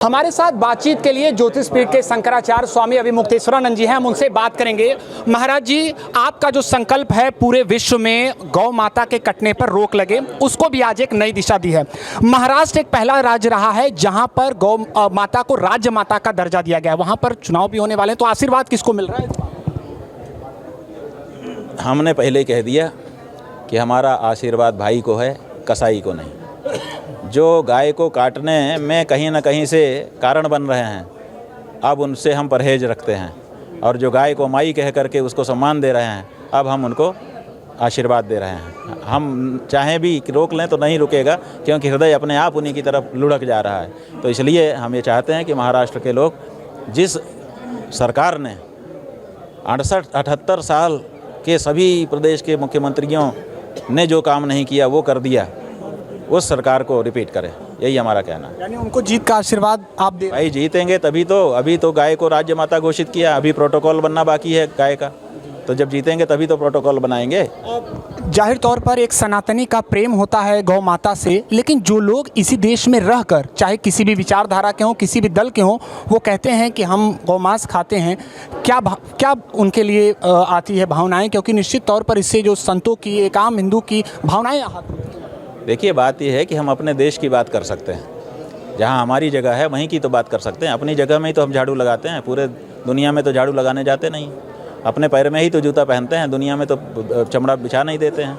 हमारे साथ बातचीत के लिए ज्योतिषपीठ के शंकराचार्य स्वामी अभिमुक्तेश्वरानंद जी हैं। हम उनसे बात करेंगे। महाराज जी, आपका जो संकल्प है पूरे विश्व में गौ माता के कटने पर रोक लगे, उसको भी आज एक नई दिशा दी है। महाराष्ट्र एक पहला राज्य रहा है जहां पर गौ माता को राज्य माता का दर्जा दिया गया है। वहां पर चुनाव भी होने वाले हैं, तो आशीर्वाद किसको मिल रहा है? हमने पहले कह दिया कि हमारा आशीर्वाद भाई को है, कसाई को नहीं। जो गाय को काटने में कहीं ना कहीं से कारण बन रहे हैं, अब उनसे हम परहेज रखते हैं। और जो गाय को माई कह करके उसको सम्मान दे रहे हैं, अब हम उनको आशीर्वाद दे रहे हैं। हम चाहें भी रोक लें तो नहीं रुकेगा, क्योंकि हृदय अपने आप उन्हीं की तरफ लुढ़क जा रहा है। तो इसलिए हम ये चाहते हैं कि महाराष्ट्र के लोग, जिस सरकार ने 68 साल के सभी प्रदेश के मुख्यमंत्रियों ने जो काम नहीं किया वो कर दिया, उस सरकार को रिपीट करें, यही हमारा कहना है। यानी उनको जीत का आशीर्वाद आप दे? भाई जीतेंगे तभी तो। अभी तो गाय को राज्य माता घोषित किया, अभी प्रोटोकॉल बनना बाकी है गाय का, तो जब जीतेंगे तभी तो प्रोटोकॉल बनाएंगे। जाहिर तौर पर एक सनातनी का प्रेम होता है गौ माता से, लेकिन जो लोग इसी देश में रहकर, चाहे किसी भी विचारधारा के हों, किसी भी दल के हों, वो कहते हैं कि हम गौमांस खाते हैं, क्या उनके लिए आती है भावनाएं? क्योंकि निश्चित तौर पर इससे जो संतों की, एक आम हिंदू की भावनाएं आती हैं। देखिए, बात यह है कि हम अपने देश की बात कर सकते हैं, जहाँ हमारी जगह है वहीं की तो बात कर सकते हैं। अपनी जगह में ही तो हम झाड़ू लगाते हैं, पूरे दुनिया में तो झाड़ू लगाने जाते नहीं। अपने पैर में ही तो जूता पहनते हैं, दुनिया में तो चमड़ा बिछा नहीं देते हैं,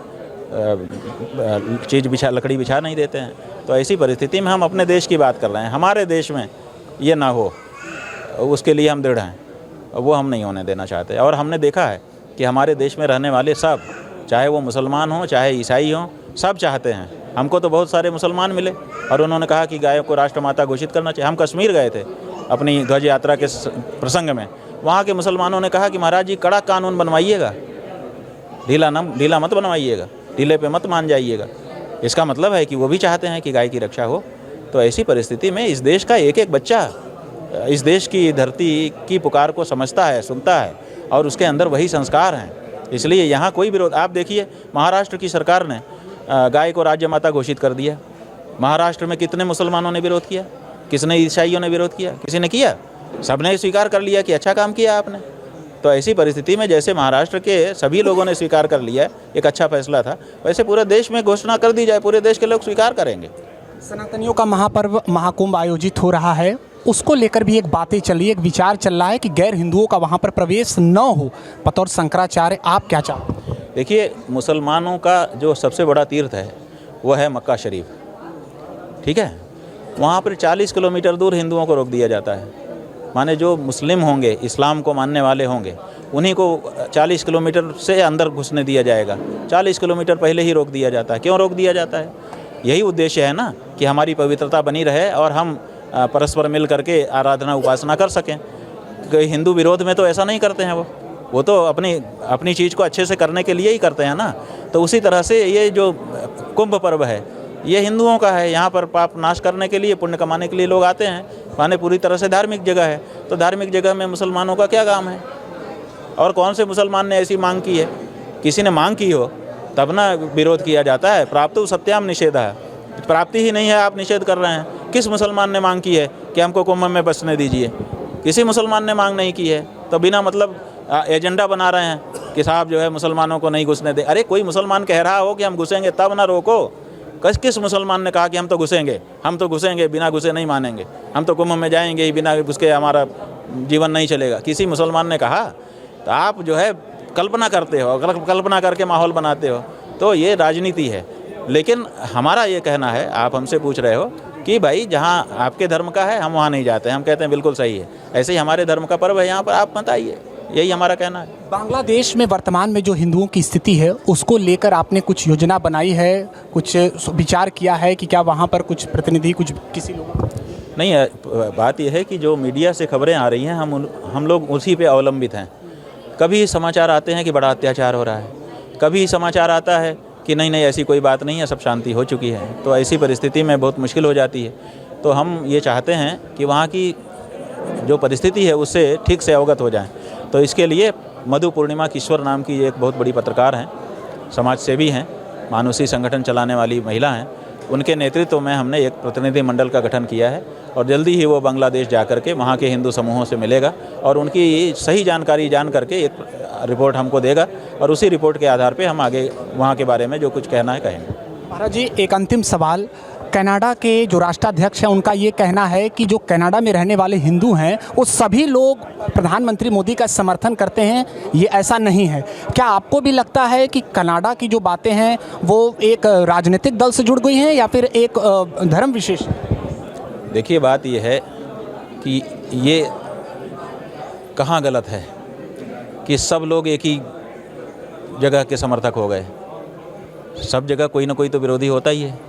लकड़ी बिछा नहीं देते हैं। तो ऐसी परिस्थिति में हम अपने देश की बात कर रहे हैं। हमारे देश में ये ना हो, उसके लिए हम दृढ़ हैं, वो हम नहीं होने देना चाहते। और हमने देखा है कि हमारे देश में रहने वाले सब, चाहे वो मुसलमान हों चाहे ईसाई हों, सब चाहते हैं। हमको तो बहुत सारे मुसलमान मिले और उन्होंने कहा कि गाय को राष्ट्रमाता घोषित करना चाहिए। हम कश्मीर गए थे अपनी ध्वज यात्रा के प्रसंग में, वहाँ के मुसलमानों ने कहा कि महाराज जी कड़ा कानून बनवाइएगा, ढीला मत बनवाइएगा, ढीले पे मत मान जाइएगा। इसका मतलब है कि वो भी चाहते हैं कि गाय की रक्षा हो। तो ऐसी परिस्थिति में इस देश का एक एक बच्चा इस देश की धरती की पुकार को समझता है, सुनता है, और उसके अंदर वही संस्कार हैं। इसलिए यहाँ कोई विरोध, आप देखिए महाराष्ट्र की सरकार ने गाय को राज्य माता घोषित कर दिया। महाराष्ट्र में कितने मुसलमानों ने विरोध किया, किसने ईसाइयों ने विरोध किया? किसी ने किया? सबने स्वीकार कर लिया कि अच्छा काम किया आपने। तो ऐसी परिस्थिति में जैसे महाराष्ट्र के सभी लोगों ने स्वीकार कर लिया, एक अच्छा फैसला था, वैसे पूरे देश में घोषणा कर दी जाए, पूरे देश के लोग स्वीकार करेंगे। सनातनियों का महापर्व महाकुंभ आयोजित हो रहा है, उसको लेकर भी एक बातें चल रही है, एक विचार चल रहा है कि गैर हिंदुओं का वहाँ पर प्रवेश न हो। बतौर शंकराचार्य आप क्या चाहते हैं? देखिए, मुसलमानों का जो सबसे बड़ा तीर्थ है वो है मक्का शरीफ, ठीक है। वहाँ पर 40 किलोमीटर दूर हिंदुओं को रोक दिया जाता है। माने जो मुस्लिम होंगे, इस्लाम को मानने वाले होंगे, उन्हीं को 40 किलोमीटर से अंदर घुसने दिया जाएगा। 40 किलोमीटर पहले ही रोक दिया जाता है। क्यों रोक दिया जाता है? यही उद्देश्य है ना कि हमारी पवित्रता बनी रहे और हम परस्पर मिल करके आराधना उपासना कर सकें। हिंदू विरोध में तो ऐसा नहीं करते हैं, वो तो अपनी चीज़ को अच्छे से करने के लिए ही करते हैं ना। तो उसी तरह से ये जो कुंभ पर्व है ये हिंदुओं का है। यहाँ पर पाप नाश करने के लिए, पुण्य कमाने के लिए लोग आते हैं। माने पूरी तरह से धार्मिक जगह है, तो धार्मिक जगह में मुसलमानों का क्या काम है? और कौन से मुसलमान ने ऐसी मांग की है? किसी ने मांग की हो तब ना विरोध किया जाता है। प्राप्तो सत्याम निषेध है, प्राप्ति ही नहीं है, आप निषेध कर रहे हैं। किस मुसलमान ने मांग की है कि हमको कुंभ में बसने दीजिए? किसी मुसलमान ने मांग नहीं की है। तो बिना मतलब एजेंडा बना रहे हैं कि साहब जो है मुसलमानों को नहीं घुसने दे। अरे कोई मुसलमान कह रहा हो कि हम घुसेंगे तब ना रोको। किस मुसलमान ने कहा कि हम तो घुसेंगे, बिना घुसे नहीं मानेंगे, हम तो कुंभ में जाएंगे ही, बिना घुस के हमारा जीवन नहीं चलेगा? किसी मुसलमान ने कहा? तो आप जो है कल्पना करते हो, कल्पना करके माहौल बनाते हो, तो ये राजनीति है। लेकिन हमारा ये कहना है, आप हमसे पूछ रहे हो कि भाई जहाँ आपके धर्म का है हम वहाँ नहीं जाते। हम कहते हैं बिल्कुल सही है, ऐसे ही हमारे धर्म का पर्व है, यहाँ पर आप मत आइए, यही हमारा कहना है। बांग्लादेश में वर्तमान में जो हिंदुओं की स्थिति है उसको लेकर आपने कुछ योजना बनाई है, कुछ विचार किया है कि क्या वहाँ पर कुछ प्रतिनिधि, कुछ किसी लोगों? नहीं है, बात यह है कि जो मीडिया से खबरें आ रही हैं हम लोग उसी पे अवलंबित हैं। कभी समाचार आते हैं कि बड़ा अत्याचार हो रहा है, कभी समाचार आता है कि नहीं ऐसी कोई बात नहीं है, सब शांति हो चुकी है। तो ऐसी परिस्थिति में बहुत मुश्किल हो जाती है। तो हम ये चाहते हैं कि वहाँ की जो परिस्थिति है उससे ठीक से अवगत हो जाएं। तो इसके लिए मधु पूर्णिमा किश्वर नाम की एक बहुत बड़ी पत्रकार हैं, समाज सेवी हैं, मानुषी संगठन चलाने वाली महिला हैं, उनके नेतृत्व में हमने एक प्रतिनिधि मंडल का गठन किया है और जल्दी ही वो बांग्लादेश जा करके वहाँ के हिंदू समूहों से मिलेगा और उनकी सही जानकारी जान करके एक रिपोर्ट हमको देगा और उसी रिपोर्ट के आधार पे हम आगे वहाँ के बारे में जो कुछ कहना है कहेंगे। महाराज जी, एक अंतिम सवाल। कनाडा के जो राष्ट्राध्यक्ष हैं उनका ये कहना है कि जो कनाडा में रहने वाले हिंदू हैं वो सभी लोग प्रधानमंत्री मोदी का समर्थन करते हैं, ये ऐसा नहीं है। क्या आपको भी लगता है कि कनाडा की जो बातें हैं वो एक राजनीतिक दल से जुड़ गई हैं या फिर एक धर्म विशेष? देखिए, बात ये है कि ये कहाँ गलत है कि सब लोग एक ही जगह के समर्थक हो गए। सब जगह कोई ना कोई तो विरोधी होता ही है।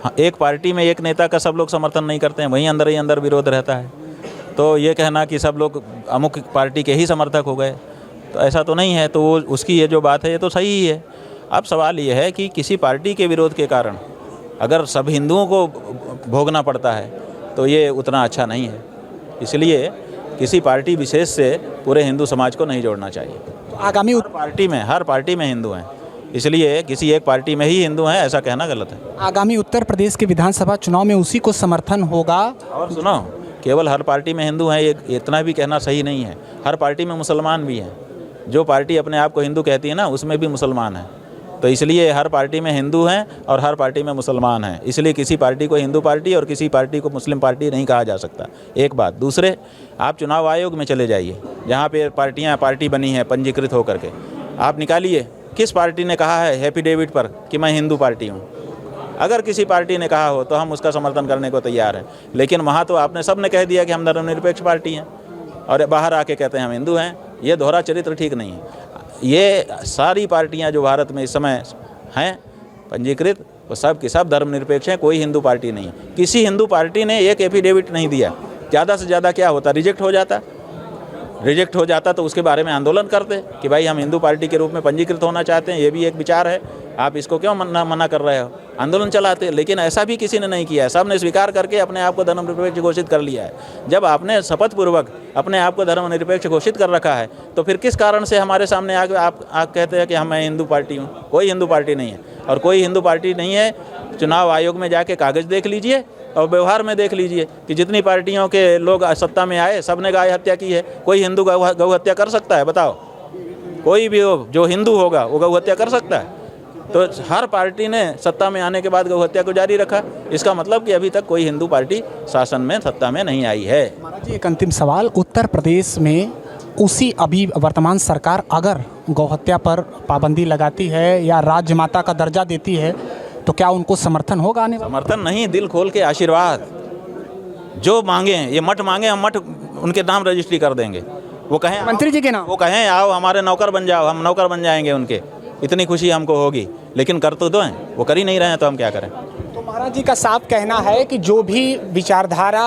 हाँ, एक पार्टी में एक नेता का सब लोग समर्थन नहीं करते हैं, वहीं अंदर ही अंदर विरोध रहता है। तो ये कहना कि सब लोग अमुक पार्टी के ही समर्थक हो गए, तो ऐसा तो नहीं है। तो वो उसकी ये जो बात है ये तो सही ही है। अब सवाल ये है कि किसी पार्टी के विरोध के कारण अगर सब हिंदुओं को भोगना पड़ता है तो ये उतना अच्छा नहीं है। इसलिए किसी पार्टी विशेष से पूरे हिंदू समाज को नहीं जोड़ना चाहिए। आगामी हर पार्टी में हिंदू हैं, इसलिए किसी एक पार्टी में ही हिंदू हैं ऐसा कहना गलत है। आगामी उत्तर प्रदेश के विधानसभा चुनाव में उसी को समर्थन होगा। और सुनो, केवल हर पार्टी में हिंदू हैं इतना भी कहना सही नहीं है। हर पार्टी में मुसलमान भी हैं। जो पार्टी अपने आप को हिंदू कहती है ना, उसमें भी मुसलमान हैं। तो इसलिए हर पार्टी में हिंदू हैं और हर पार्टी में मुसलमान हैं। इसलिए किसी पार्टी को हिंदू पार्टी और किसी पार्टी को मुस्लिम पार्टी नहीं कहा जा सकता। एक बात। दूसरे, आप चुनाव आयोग में चले जाइए, जहाँ पे पार्टी बनी है पंजीकृत होकर के, आप निकालिए किस पार्टी ने कहा है एफिडेविट पर कि मैं हिंदू पार्टी हूँ। अगर किसी पार्टी ने कहा हो तो हम उसका समर्थन करने को तैयार हैं, लेकिन वहाँ तो आपने सब ने कह दिया कि हम धर्मनिरपेक्ष पार्टी हैं और बाहर आके कहते हैं हम हिंदू हैं। ये दोहरा चरित्र ठीक नहीं है। ये सारी पार्टियाँ जो भारत में इस समय हैं पंजीकृत, वो सब की सब धर्मनिरपेक्ष हैं, कोई हिंदू पार्टी नहीं है। किसी हिंदू पार्टी ने एक एफिडेविट नहीं दिया, ज़्यादा से ज़्यादा क्या होता, रिजेक्ट हो जाता तो उसके बारे में आंदोलन करते कि भाई हम हिंदू पार्टी के रूप में पंजीकृत होना चाहते हैं, ये भी एक विचार है, आप इसको क्यों मना कर रहे हो, आंदोलन चलाते। लेकिन ऐसा भी किसी ने नहीं किया है। सब ने स्वीकार करके अपने आप को धर्मनिरपेक्ष घोषित कर लिया है। जब आपने शपथपूर्वक अपने आप को धर्मनिरपेक्ष घोषित कर रखा है तो फिर किस कारण से हमारे सामने आके आप कहते हैं कि हम मैं हिंदू पार्टी हूँ? कोई हिंदू पार्टी नहीं है और कोई हिंदू पार्टी नहीं है। चुनाव आयोग में जाके कागज़ देख लीजिए और व्यवहार में देख लीजिए कि जितनी पार्टियों के लोग सत्ता में आए सब ने गाय हत्या की है। कोई हिंदू गौ हत्या कर सकता है? बताओ। कोई भी हो जो हिंदू होगा वो गौ हत्या कर सकता है? तो हर पार्टी ने सत्ता में आने के बाद गौ हत्या को जारी रखा। इसका मतलब कि अभी तक कोई हिंदू पार्टी शासन में सत्ता में नहीं आई है। महाराज जी, एक अंतिम सवाल। उत्तर प्रदेश में उसी अभी वर्तमान सरकार अगर गौ हत्या पर पाबंदी लगाती है या राज्य माता का दर्जा देती है तो क्या उनको समर्थन होगा? आने समर्थन नहीं, दिल खोल के आशीर्वाद। जो मांगे, ये मठ मांगे, हम मठ उनके नाम रजिस्ट्री कर देंगे। वो कहें मंत्री जी के नाम, वो कहें आओ हमारे नौकर बन जाओ, हम नौकर बन जाएंगे उनके, इतनी खुशी हमको होगी। लेकिन कर तो दो हैं, वो कर ही नहीं रहे हैं तो हम क्या करें। तो महाराज जी का साफ कहना है कि जो भी विचारधारा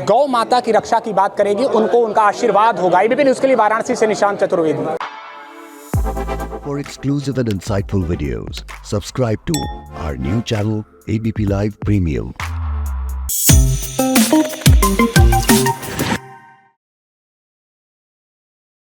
गौ माता की रक्षा की बात करेगी उनको उनका आशीर्वाद होगा। एबीपी न्यूज़ के लिए वाराणसी से Nishant Chaturvedi. For exclusive and insightful videos, subscribe to our new channel ABP Live Premium.